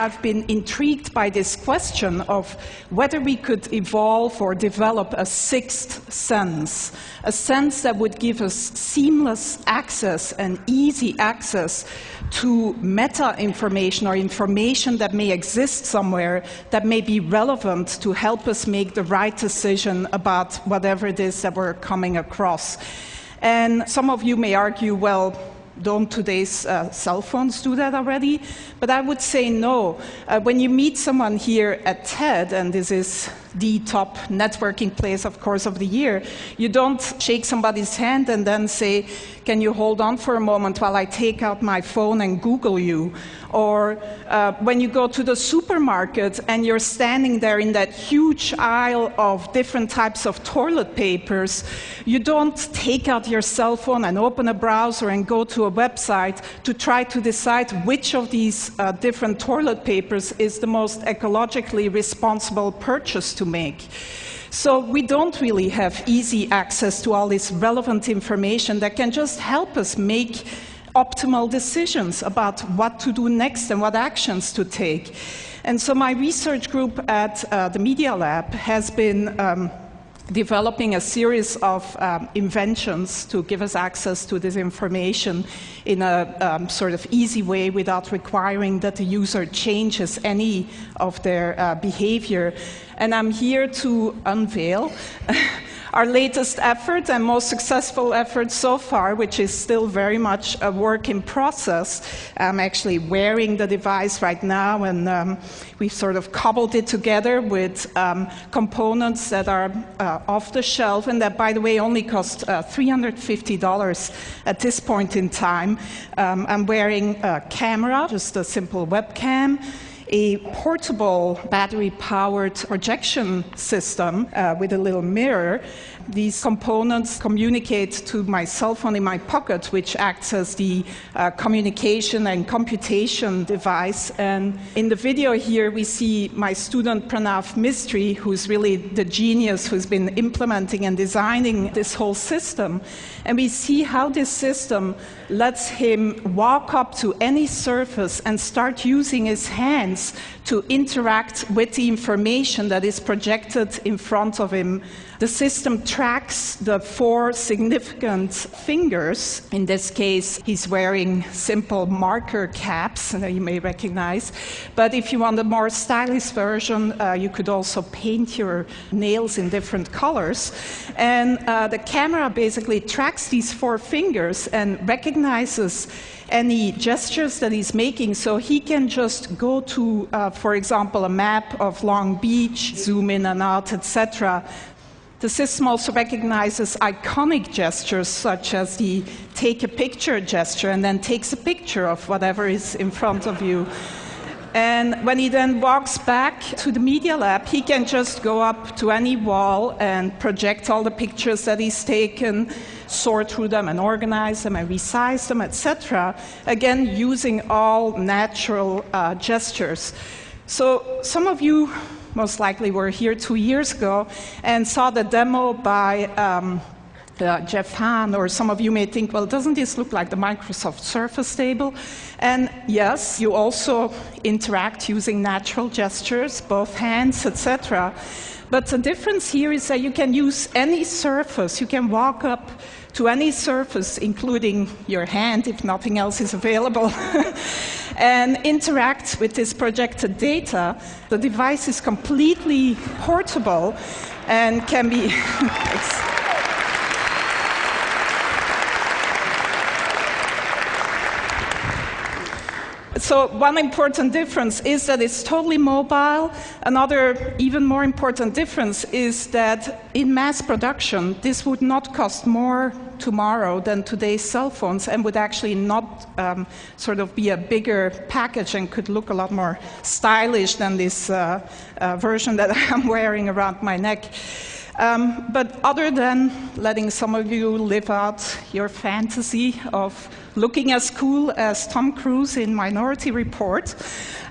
I've been intrigued by this question of whether we could evolve or develop a sixth sense, a sense that would give us seamless access and easy access to meta-information or information that may exist somewhere that may be relevant to help us make the right decision about whatever it is that we're coming across. And some of you may argue, well, don't today's cell phones do that already? But I would say no. When you meet someone here at TED, and this is the top networking place, of course, of the year, you don't shake somebody's hand and then say, can you hold on for a moment while I take out my phone and Google you? Or when you go to the supermarket and you're standing there in that huge aisle of different types of toilet papers, you don't take out your cell phone and open a browser and go to a website to try to decide which of these different toilet papers is the most ecologically responsible purchase to make. So we don't really have easy access to all this relevant information that can just help us make optimal decisions about what to do next and what actions to take. And so my research group at the Media Lab has been developing a series of inventions to give us access to this information in a sort of easy way without requiring that the user changes any of their behavior. And I'm here to unveil our latest effort and most successful effort so far, which is still very much a work in process. I'm actually wearing the device right now, and we've sort of cobbled it together with components that are off the shelf, and that, by the way, only cost $350 at this point in time. I'm wearing a camera, just a simple webcam, a portable battery-powered projection system with a little mirror. These components communicate to my cell phone in my pocket, which acts as the communication and computation device. And in the video here, we see my student Pranav Mistry, who's really the genius who's been implementing and designing this whole system. And we see how this system lets him walk up to any surface and start using his hands to interact with the information that is projected in front of him. The system tracks the 4 significant fingers. In this case, he's wearing simple marker caps that you may recognize. But if you want a more stylish version, you could also paint your nails in different colors. And the camera basically tracks these 4 fingers and recognizes any gestures that he's making, so he can just go to, for example, a map of Long Beach, zoom in and out, etc. The system also recognizes iconic gestures, such as the take a picture gesture, and then takes a picture of whatever is in front of you. And when he then walks back to the Media Lab, he can just go up to any wall and project all the pictures that he's taken, sort through them and organize them and resize them, etc. Again, using all natural gestures. So some of you most likely were here 2 years ago and saw the demo by Jeff Hahn, or some of you may think, well, doesn't this look like the Microsoft Surface table? And yes, you also interact using natural gestures, both hands, etc. But the difference here is that you can use any surface. You can walk up to any surface, including your hand, if nothing else is available, and interact with this projected data. The device is completely portable and can be... So one important difference is that it's totally mobile. Another even more important difference is that in mass production, this would not cost more tomorrow than today's cell phones, and would actually not sort of be a bigger package and could look a lot more stylish than this version that I'm wearing around my neck. But other than letting some of you live out your fantasy of looking as cool as Tom Cruise in Minority Report,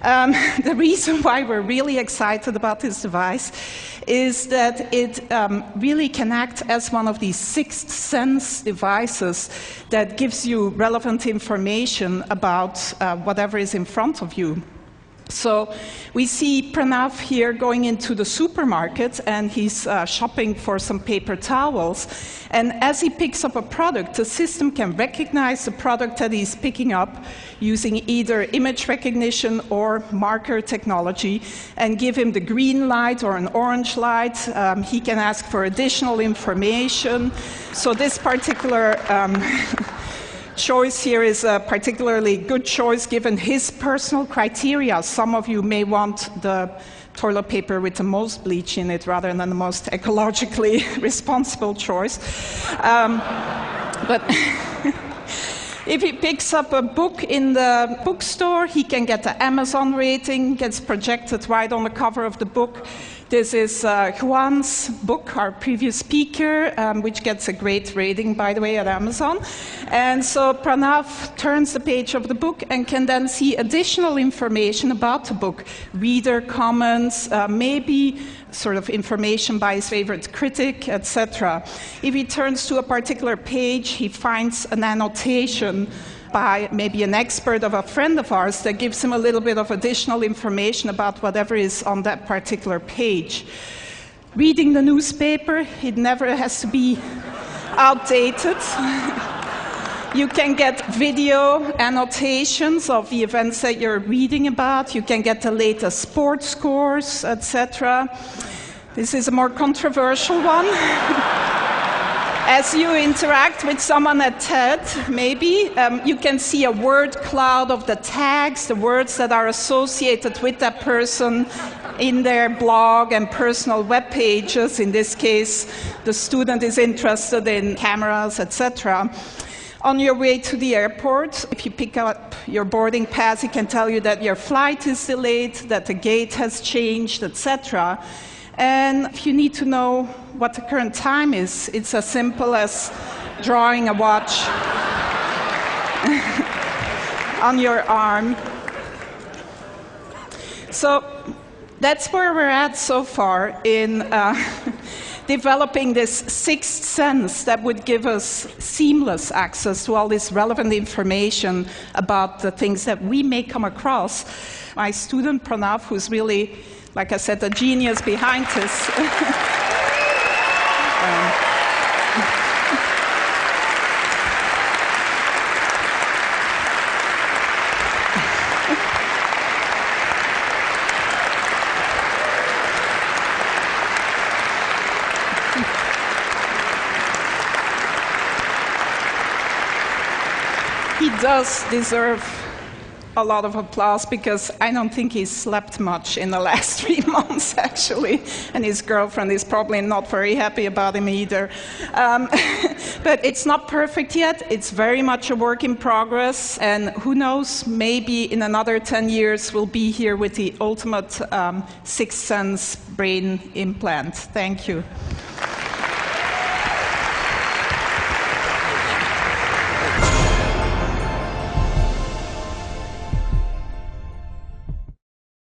the reason why we're really excited about this device is that it really can act as one of these sixth sense devices that gives you relevant information about whatever is in front of you. So we see Pranav here going into the supermarket, and he's shopping for some paper towels. And as he picks up a product, the system can recognize the product that he's picking up using either image recognition or marker technology and give him the green light or an orange light. He can ask for additional information. So this particular choice here is a particularly good choice given his personal criteria. Some of you may want the toilet paper with the most bleach in it rather than the most ecologically responsible choice. But if he picks up a book in the bookstore, he can get the Amazon rating, gets projected right on the cover of the book. This is Juan's book, our previous speaker, which gets a great rating, by the way, at Amazon. And so Pranav turns the page of the book and can then see additional information about the book, reader comments, maybe sort of information by his favorite critic, etc. If he turns to a particular page, he finds an annotation by maybe an expert of a friend of ours that gives him a little bit of additional information about whatever is on that particular page. Reading the newspaper, it never has to be outdated. You can get video annotations of the events that you're reading about. You can get the latest sports scores, etc. This is a more controversial one. As you interact with someone at TED, maybe, you can see a word cloud of the tags, the words that are associated with that person in their blog and personal web pages. In this case, the student is interested in cameras, etc. On your way to the airport, if you pick up your boarding pass, it can tell you that your flight is delayed, that the gate has changed, etc. And if you need to know what the current time is, it's as simple as drawing a watch on your arm. So that's where we're at so far in developing this sixth sense that would give us seamless access to all this relevant information about the things that we may come across. My student Pranav, who's really, like I said, the genius behind this. He does deserve a lot of applause because I don't think he's slept much in the last 3 months, actually, and his girlfriend is probably not very happy about him either. But it's not perfect yet. It's very much a work in progress, and who knows, maybe in another 10 years we'll be here with the ultimate sixth sense brain implant. Thank you.